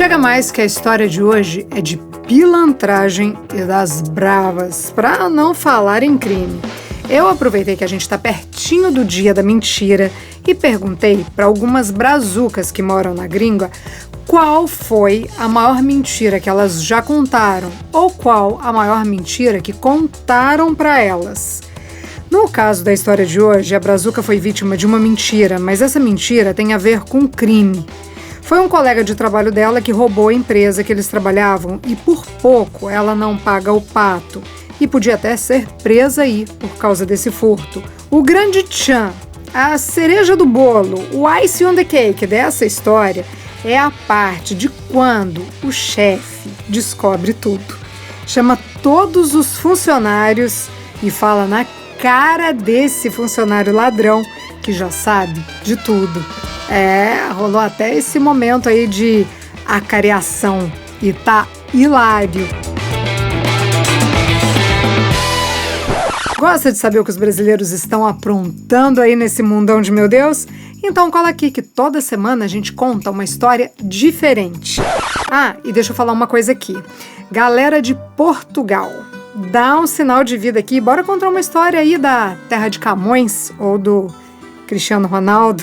Chega mais que a história de hoje é de pilantragem e das bravas, pra não falar em crime. Eu aproveitei que a gente tá pertinho do dia da mentira e perguntei para algumas brazucas que moram na gringa qual foi a maior mentira que elas já contaram ou qual a maior mentira que contaram para elas. No caso da história de hoje, a brazuca foi vítima de uma mentira, mas essa mentira tem a ver com crime. Foi um colega de trabalho dela que roubou a empresa que eles trabalhavam e por pouco ela não paga o pato. E podia até ser presa aí por causa desse furto. O grande tchan, a cereja do bolo, o ice on the cake dessa história é a parte de quando o chefe descobre tudo. Chama todos os funcionários e fala na cara desse funcionário ladrão que já sabe de tudo. Rolou até esse momento aí de acareação e tá hilário. Gosta de saber o que os brasileiros estão aprontando aí nesse mundão de meu Deus? Então cola aqui que toda semana a gente conta uma história diferente. E deixa eu falar uma coisa aqui. Galera de Portugal, dá um sinal de vida aqui. Bora contar uma história aí da terra de Camões ou do Cristiano Ronaldo.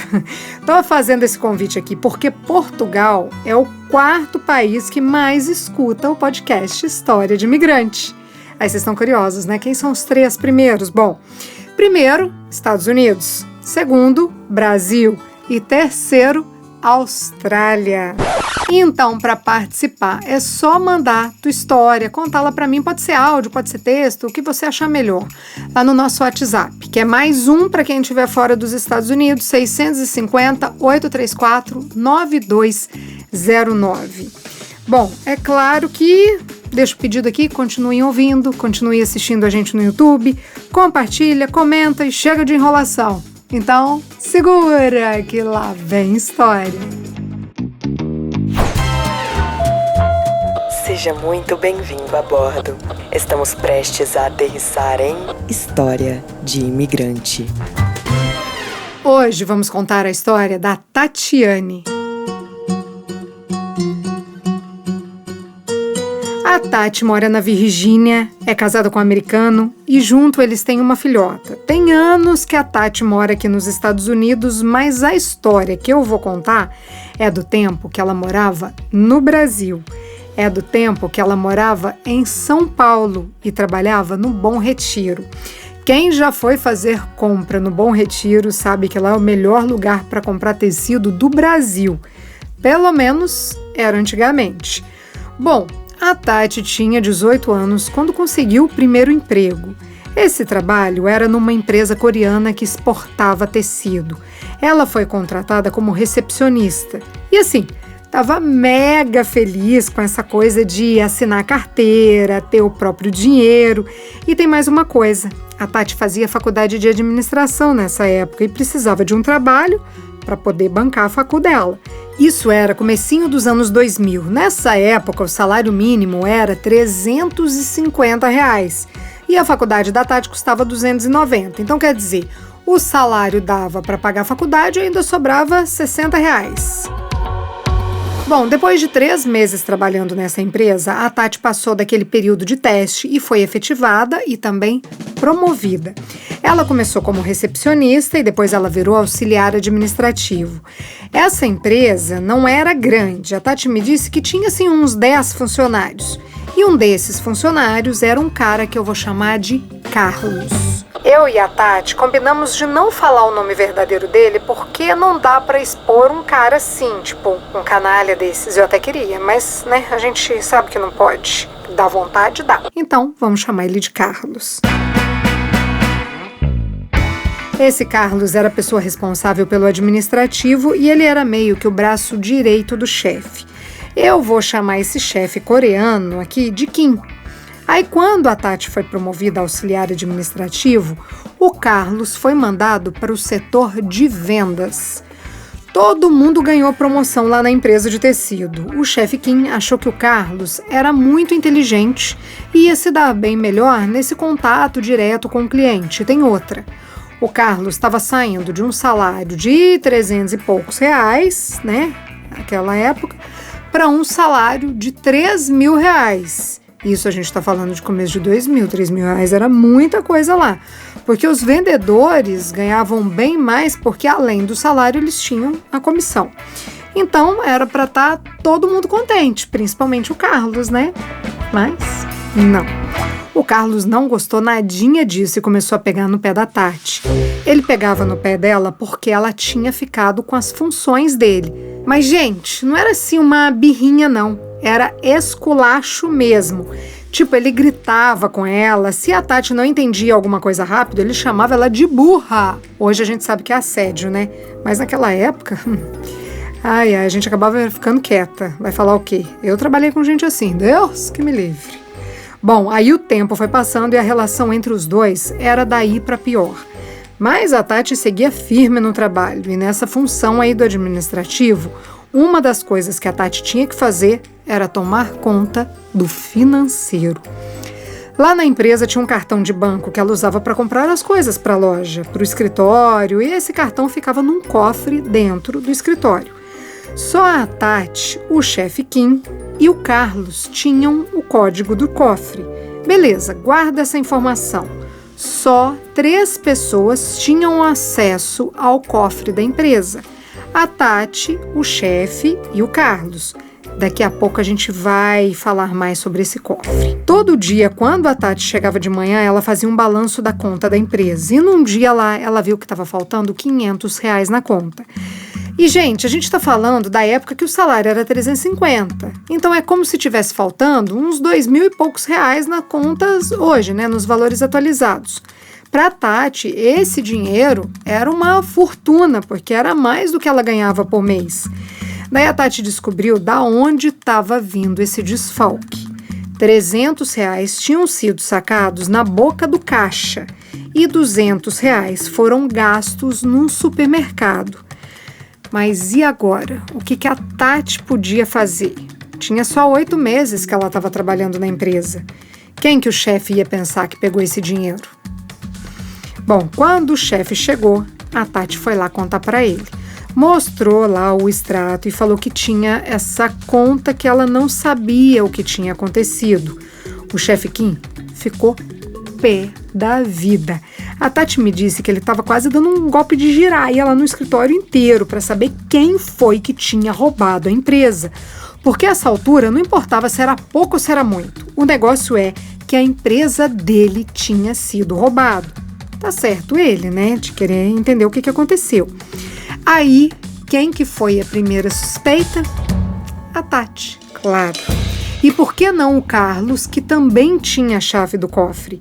Tô fazendo esse convite aqui porque Portugal é o 4º país que mais escuta o podcast História de Imigrante. Aí vocês estão curiosos, né? Quem são os 3 primeiros? Bom, primeiro, Estados Unidos. Segundo, Brasil. E terceiro, Austrália. Então, para participar, é só mandar tua história, contá-la para mim. Pode ser áudio, pode ser texto, o que você achar melhor. Lá no nosso WhatsApp, que é +1 para quem estiver fora dos Estados Unidos, 650-834-9209. Bom, é claro que deixo o pedido aqui, continuem ouvindo, continuem assistindo a gente no YouTube, compartilha, comenta e chega de enrolação. Então, segura que lá vem história. Seja muito bem-vindo a bordo. Estamos prestes a aterrissar em História de Imigrante. Hoje vamos contar a história da Tatiane. A Tati mora na Virgínia, é casada com um americano e junto eles têm uma filhota. Tem anos que a Tati mora aqui nos Estados Unidos, mas a história que eu vou contar é do tempo que ela morava no Brasil. É do tempo que ela morava em São Paulo e trabalhava no Bom Retiro. Quem já foi fazer compra no Bom Retiro sabe que lá é o melhor lugar para comprar tecido do Brasil. Pelo menos era antigamente. Bom, a Tati tinha 18 anos quando conseguiu o primeiro emprego. Esse trabalho era numa empresa coreana que exportava tecido. Ela foi contratada como recepcionista. E assim, estava mega feliz com essa coisa de assinar carteira, ter o próprio dinheiro. E tem mais uma coisa, a Tati fazia faculdade de administração nessa época e precisava de um trabalho para poder bancar a facu dela. Isso era comecinho dos anos 2000. Nessa época, o salário mínimo era R$350 e a faculdade da Tati custava R$290. Então, quer dizer, o salário dava para pagar a faculdade e ainda sobrava R$60. Bom, depois de 3 meses trabalhando nessa empresa, a Tati passou daquele período de teste e foi efetivada e também promovida. Ela começou como recepcionista e depois ela virou auxiliar administrativo. Essa empresa não era grande, a Tati me disse que tinha assim uns 10 funcionários. E um desses funcionários era um cara que eu vou chamar de Carlos. Eu e a Tati combinamos de não falar o nome verdadeiro dele porque não dá pra expor um cara assim, tipo um canalha desses. Eu até queria, mas né, a gente sabe que não pode. Dá vontade, dá. Então, vamos chamar ele de Carlos. Esse Carlos era a pessoa responsável pelo administrativo e ele era meio que o braço direito do chefe. Eu vou chamar esse chefe coreano aqui de Kim. Aí, quando a Tati foi promovida a auxiliar administrativo, o Carlos foi mandado para o setor de vendas. Todo mundo ganhou promoção lá na empresa de tecido. O chefe Kim achou que o Carlos era muito inteligente e ia se dar bem melhor nesse contato direto com o cliente. Tem outra. O Carlos estava saindo de um salário de 300 e poucos reais, né, naquela época, para um salário de R$3.000. Isso a gente está falando de começo de 2000, R$3.000 era muita coisa lá. Porque os vendedores ganhavam bem mais porque além do salário eles tinham a comissão. Então era para estar todo mundo contente, principalmente o Carlos, né? Mas não. O Carlos não gostou nadinha disso e começou a pegar no pé da Tati. Ele pegava no pé dela porque ela tinha ficado com as funções dele. Mas, gente, não era assim uma birrinha, não. Era esculacho mesmo. Tipo, ele gritava com ela. Se a Tati não entendia alguma coisa rápido, ele chamava ela de burra. Hoje a gente sabe que é assédio, né? Mas naquela época... a gente acabava ficando quieta. Vai falar o quê? Eu trabalhei com gente assim. Deus que me livre. Bom, aí o tempo foi passando e a relação entre os dois era daí para pior. Mas a Tati seguia firme no trabalho e nessa função aí do administrativo, uma das coisas que a Tati tinha que fazer era tomar conta do financeiro. Lá na empresa tinha um cartão de banco que ela usava para comprar as coisas para a loja, para o escritório, e esse cartão ficava num cofre dentro do escritório. Só a Tati, o chefe Kim e o Carlos tinham o código do cofre. Beleza, guarda essa informação. Só 3 pessoas tinham acesso ao cofre da empresa. A Tati, o chefe e o Carlos. Daqui a pouco a gente vai falar mais sobre esse cofre. Todo dia, quando a Tati chegava de manhã, ela fazia um balanço da conta da empresa. E num dia lá, ela viu que estava faltando R$500 na conta. E, gente, a gente está falando da época que o salário era 350. Então é como se tivesse faltando uns 2.000 e poucos reais na conta hoje, né, nos valores atualizados. Para Tati, esse dinheiro era uma fortuna, porque era mais do que ela ganhava por mês. Daí a Tati descobriu da onde estava vindo esse desfalque. R$300 tinham sido sacados na boca do caixa e R$200 foram gastos num supermercado. Mas e agora? O que a Tati podia fazer? Tinha só 8 meses que ela estava trabalhando na empresa. Quem que o chefe ia pensar que pegou esse dinheiro? Bom, quando o chefe chegou, a Tati foi lá contar para ele. Mostrou lá o extrato e falou que tinha essa conta que ela não sabia o que tinha acontecido. O chefe Kim ficou pé da vida. A Tati me disse que ele estava quase dando um golpe de giraia lá no escritório inteiro para saber quem foi que tinha roubado a empresa. Porque a essa altura não importava se era pouco ou se era muito. O negócio é que a empresa dele tinha sido roubada. Tá certo ele, né, de querer entender o que aconteceu. Aí, quem que foi a primeira suspeita? A Tati, claro. E por que não o Carlos, que também tinha a chave do cofre?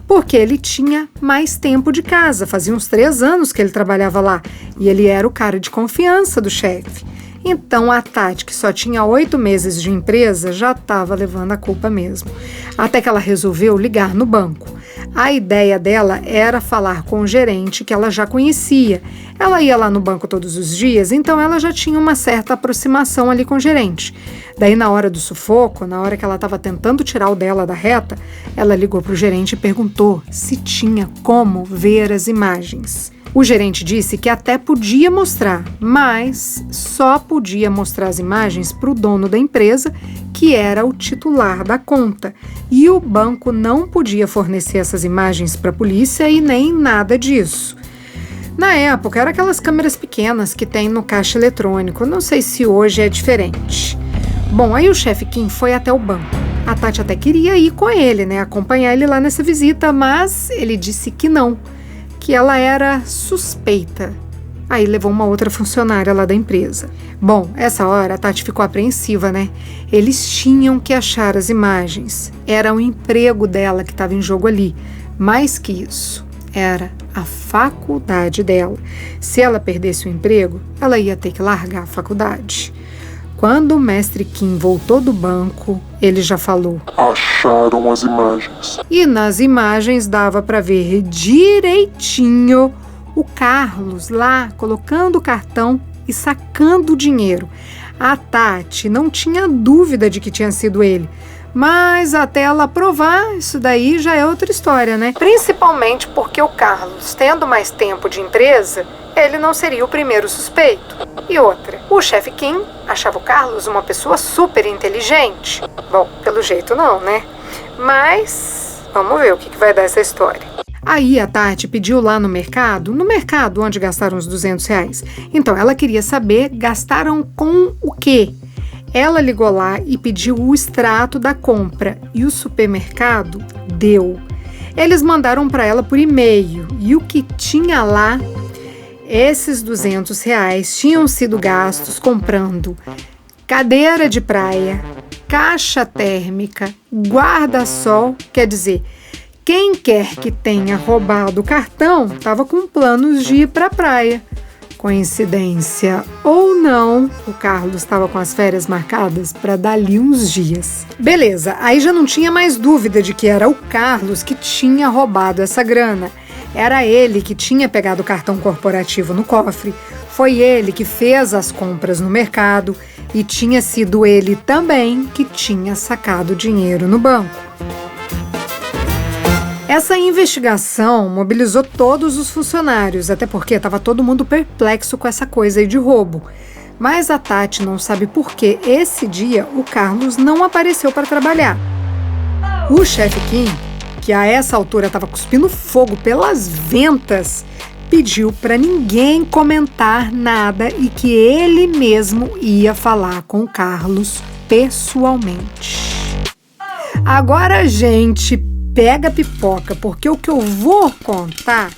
Porque ele tinha mais tempo de casa, fazia uns 3 anos que ele trabalhava lá, e ele era o cara de confiança do chefe. Então a Tati, que só tinha 8 meses de empresa, já estava levando a culpa mesmo. Até que ela resolveu ligar no banco. A ideia dela era falar com o gerente que ela já conhecia. Ela ia lá no banco todos os dias, então ela já tinha uma certa aproximação ali com o gerente. Daí, na hora do sufoco, na hora que ela estava tentando tirar o dela da reta, ela ligou para o gerente e perguntou se tinha como ver as imagens. O gerente disse que até podia mostrar, mas só podia mostrar as imagens para o dono da empresa, que era o titular da conta. E o banco não podia fornecer essas imagens para a polícia e nem nada disso. Na época, eram aquelas câmeras pequenas que tem no caixa eletrônico. Não sei se hoje é diferente. Bom, aí o chefe Kim foi até o banco. A Tati até queria ir com ele, né, acompanhar ele lá nessa visita, mas ele disse que não, que ela era suspeita. Aí levou uma outra funcionária lá da empresa. Bom, essa hora a Tati ficou apreensiva, né? Eles tinham que achar as imagens. Era o emprego dela que estava em jogo ali. Mais que isso, era a faculdade dela. Se ela perdesse o emprego, ela ia ter que largar a faculdade. Quando o mestre Kim voltou do banco, ele já falou: acharam as imagens. E nas imagens dava para ver direitinho o Carlos lá colocando o cartão e sacando o dinheiro. A Tati não tinha dúvida de que tinha sido ele. Mas até ela provar, isso daí já é outra história, né? Principalmente porque o Carlos, tendo mais tempo de empresa, ele não seria o primeiro suspeito. E outra, o chefe Kim achava o Carlos uma pessoa super inteligente. Bom, pelo jeito não, né? Mas vamos ver o que vai dar essa história. Aí a Tati pediu lá no mercado onde gastaram os R$200. Então ela queria saber, gastaram com o quê? Ela ligou lá e pediu o extrato da compra e o supermercado deu. Eles mandaram para ela por e-mail e o que tinha lá, esses R$200 tinham sido gastos comprando cadeira de praia, caixa térmica, guarda-sol, quer dizer, quem quer que tenha roubado o cartão estava com planos de ir para a praia. Coincidência ou não, o Carlos estava com as férias marcadas para dali uns dias. Beleza, aí já não tinha mais dúvida de que era o Carlos que tinha roubado essa grana. Era ele que tinha pegado o cartão corporativo no cofre, foi ele que fez as compras no mercado e tinha sido ele também que tinha sacado dinheiro no banco. Essa investigação mobilizou todos os funcionários, até porque estava todo mundo perplexo com essa coisa aí de roubo. Mas a Tati não sabe por que esse dia o Carlos não apareceu para trabalhar. O chefe Kim, que a essa altura estava cuspindo fogo pelas ventas, pediu para ninguém comentar nada e que ele mesmo ia falar com o Carlos pessoalmente. Agora, gente, pega a pipoca, porque o que eu vou contar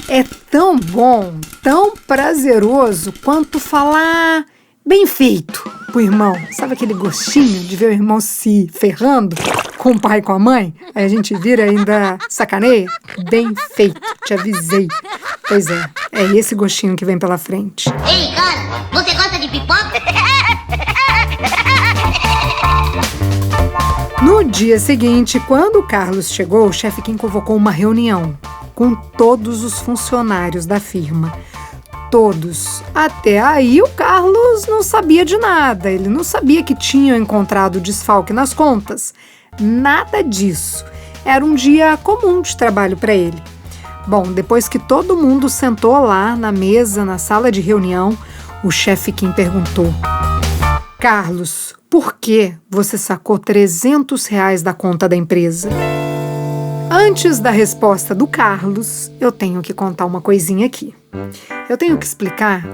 é tão bom, tão prazeroso quanto falar bem feito pro irmão. Sabe aquele gostinho de ver o irmão se ferrando com o pai e com a mãe? Aí a gente vira e ainda sacaneia? Bem feito, te avisei. Pois é esse gostinho que vem pela frente. Ei, cara, você gosta de pipoca? No dia seguinte, quando o Carlos chegou, o chefe Kim convocou uma reunião com todos os funcionários da firma. Todos. Até aí o Carlos não sabia de nada, ele não sabia que tinham encontrado desfalque nas contas. Nada disso. Era um dia comum de trabalho para ele. Bom, depois que todo mundo sentou lá na mesa, na sala de reunião, o chefe Kim perguntou: Carlos, por que você sacou R$300 da conta da empresa? Antes da resposta do Carlos, eu tenho que contar uma coisinha aqui. Eu tenho que explicar,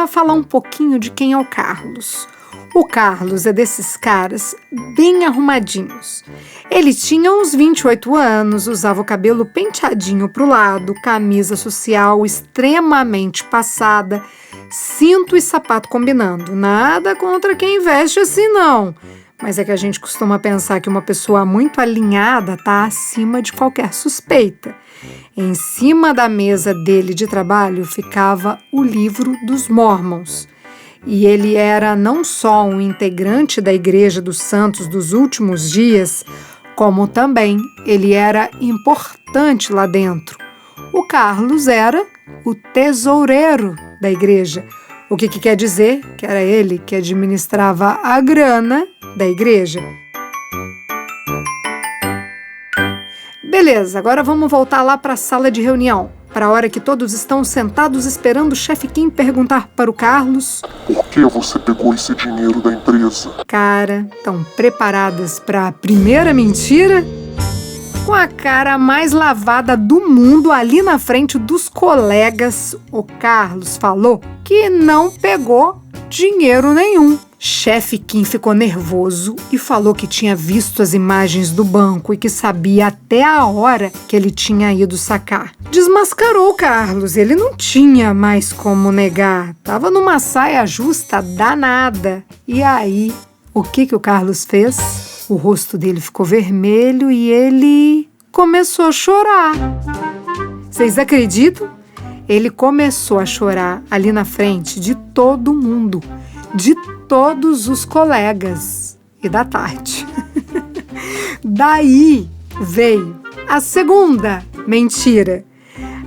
falar um pouquinho de quem é o Carlos. O Carlos é desses caras bem arrumadinhos. Ele tinha uns 28 anos, usava o cabelo penteadinho pro lado, camisa social extremamente passada, cinto e sapato combinando. Nada contra quem veste assim, não. Mas é que a gente costuma pensar que uma pessoa muito alinhada está acima de qualquer suspeita. Em cima da mesa dele de trabalho ficava o livro dos Mormons. E ele era não só um integrante da Igreja dos Santos dos Últimos Dias, como também ele era importante lá dentro. O Carlos era o tesoureiro da igreja. O que quer dizer que era ele que administrava a grana da igreja. Beleza, agora vamos voltar lá para a sala de reunião, para a hora que todos estão sentados esperando o chefe Kim perguntar para o Carlos: Por que você pegou esse dinheiro da empresa? Cara, estão preparadas para a primeira mentira? Com a cara mais lavada do mundo ali na frente dos colegas, o Carlos falou que não pegou dinheiro nenhum. Chefe Kim ficou nervoso e falou que tinha visto as imagens do banco e que sabia até a hora que ele tinha ido sacar. Desmascarou o Carlos, ele não tinha mais como negar. Tava numa saia justa danada. E aí, o que o Carlos fez? O rosto dele ficou vermelho e ele começou a chorar. Vocês acreditam? Ele começou a chorar ali na frente de todo mundo, de todos os colegas e da Tati. Daí veio a segunda mentira.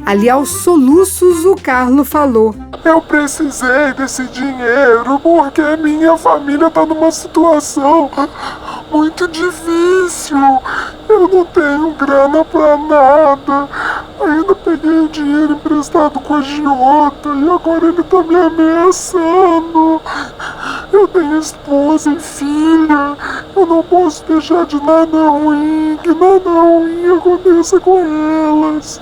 Ali aos soluços o Carlos falou: Eu precisei desse dinheiro porque minha família tá numa situação muito difícil. Eu não tenho grana pra nada. Ainda peguei o dinheiro emprestado com a agiota e agora ele tá me ameaçando. Eu tenho esposa e filha. Eu não posso deixar de nada ruim, que nada ruim aconteça com elas.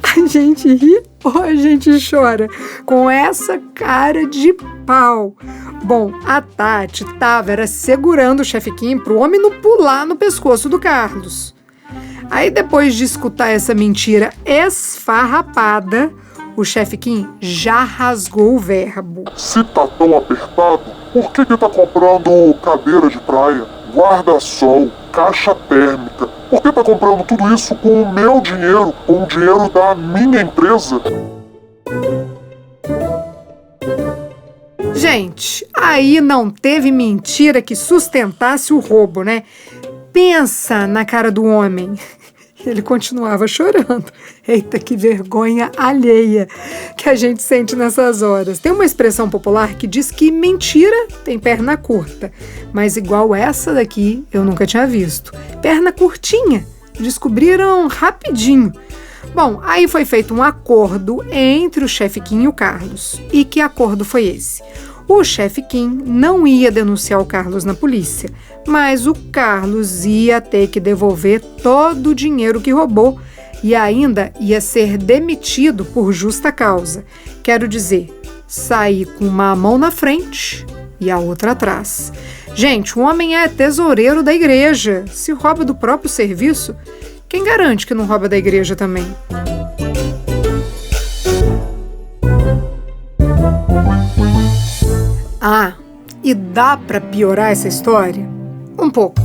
A gente ri ou a gente chora com essa cara de pau? Bom, a Tati tava segurando o chefe Kim pro homem não pular no pescoço do Carlos. Aí depois de escutar essa mentira esfarrapada, o chefe Kim já rasgou o verbo. Se tá tão apertado, por que tá comprando cadeira de praia, guarda-sol, caixa térmica? Por que tá comprando tudo isso com o meu dinheiro, com o dinheiro da minha empresa? Gente, aí não teve mentira que sustentasse o roubo, né? Pensa na cara do homem. Ele continuava chorando. Eita, que vergonha alheia que a gente sente nessas horas. Tem uma expressão popular que diz que mentira tem perna curta, mas igual essa daqui eu nunca tinha visto. Perna curtinha. Descobriram rapidinho. Bom, aí foi feito um acordo entre o chefe Kim e o Carlos. E que acordo foi esse? O chefe Kim não ia denunciar o Carlos na polícia, mas o Carlos ia ter que devolver todo o dinheiro que roubou e ainda ia ser demitido por justa causa. Quero dizer, sair com uma mão na frente e a outra atrás. Gente, o homem é tesoureiro da igreja. Se rouba do próprio serviço, quem garante que não rouba da igreja também? Ah, e dá pra piorar essa história? Um pouco.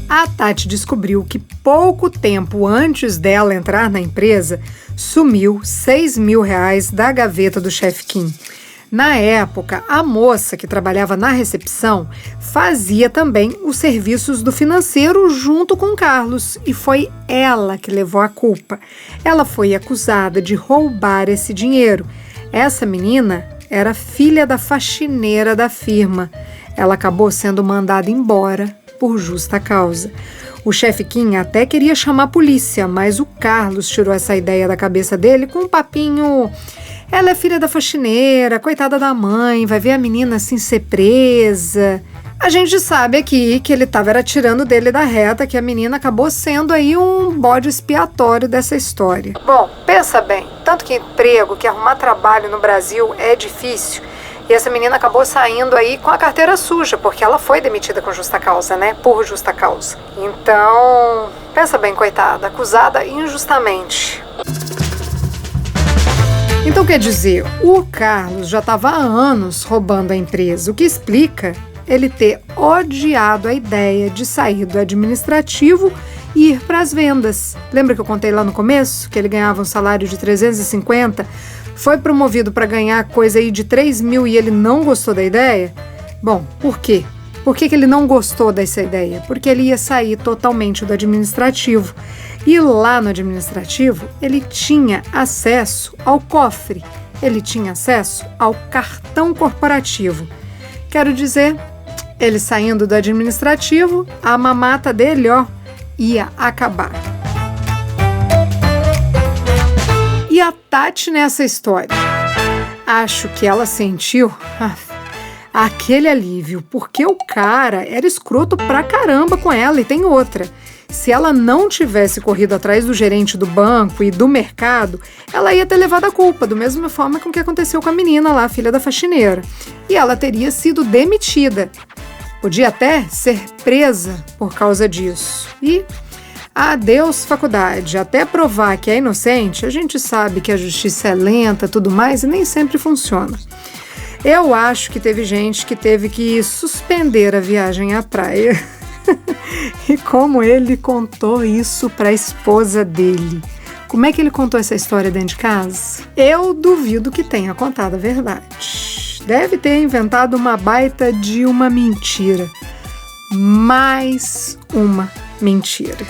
A Tati descobriu que pouco tempo antes dela entrar na empresa, sumiu R$6.000 da gaveta do chefe Kim. Na época, a moça que trabalhava na recepção fazia também os serviços do financeiro junto com o Carlos e foi ela que levou a culpa. Ela foi acusada de roubar esse dinheiro. Essa menina era filha da faxineira da firma. Ela acabou sendo mandada embora por justa causa. O chefe Kim até queria chamar a polícia, mas o Carlos tirou essa ideia da cabeça dele com um papinho: ela é filha da faxineira, coitada da mãe, vai ver a menina assim ser presa. A gente sabe aqui que ele estava tirando dele da reta, que a menina acabou sendo aí um bode expiatório dessa história. Bom, pensa bem, tanto que emprego, que arrumar trabalho no Brasil é difícil. E essa menina acabou saindo aí com a carteira suja, porque ela foi demitida com justa causa, né? Por justa causa. Então, pensa bem, coitada, acusada injustamente. Então, quer dizer, o Carlos já estava há anos roubando a empresa, o que explica ele ter odiado a ideia de sair do administrativo e ir para as vendas. Lembra que eu contei lá no começo que ele ganhava um salário de 350, foi promovido para ganhar coisa aí de 3.000 e ele não gostou da ideia? Bom, por quê? Por que ele não gostou dessa ideia? Porque ele ia sair totalmente do administrativo. E lá no administrativo, ele tinha acesso ao cofre, ele tinha acesso ao cartão corporativo. Quero dizer, ele saindo do administrativo, a mamata dele, ia acabar. E a Tati nessa história? Acho que ela sentiu aquele alívio, porque o cara era escroto pra caramba com ela. E tem outra, se ela não tivesse corrido atrás do gerente do banco e do mercado, ela ia ter levado a culpa, da mesma forma com o que aconteceu com a menina lá, filha da faxineira. E ela teria sido demitida. Podia até ser presa por causa disso. E adeus faculdade. Até provar que é inocente, a gente sabe que a justiça é lenta, tudo mais, e nem sempre funciona. Eu acho que teve gente que teve que suspender a viagem à praia. E como ele contou isso para a esposa dele? Como é que ele contou essa história dentro de casa? Eu duvido que tenha contado a verdade. Deve ter inventado uma baita de uma mentira. Mais uma mentira.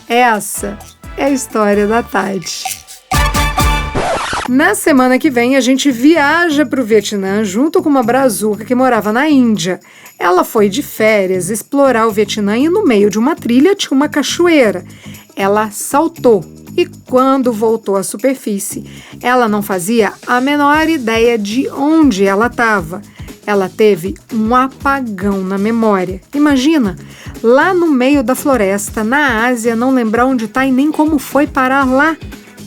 Essa é a história da Tati. Na semana que vem, a gente viaja para o Vietnã junto com uma brazuca que morava na Índia. Ela foi de férias explorar o Vietnã e no meio de uma trilha tinha uma cachoeira. Ela saltou E quando voltou à superfície, ela não fazia a menor ideia de onde ela estava. Ela teve um apagão na memória. Imagina, lá no meio da floresta, na Ásia, não lembrar onde está e nem como foi parar lá.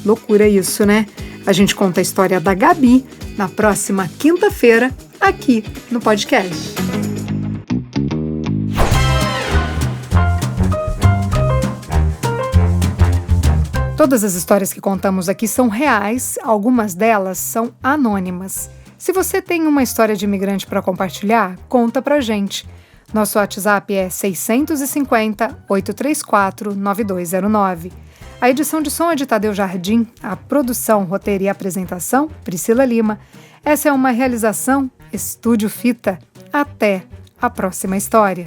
Loucura isso, né? A gente conta a história da Gabi na próxima quinta-feira, aqui no podcast. Todas as histórias que contamos aqui são reais, algumas delas são anônimas. Se você tem uma história de imigrante para compartilhar, conta pra gente. Nosso WhatsApp é 650-834-9209. A edição de som é de Tadeu Jardim, a produção, roteiro e apresentação, Priscila Lima. Essa é uma realização Estúdio Fita. Até a próxima história.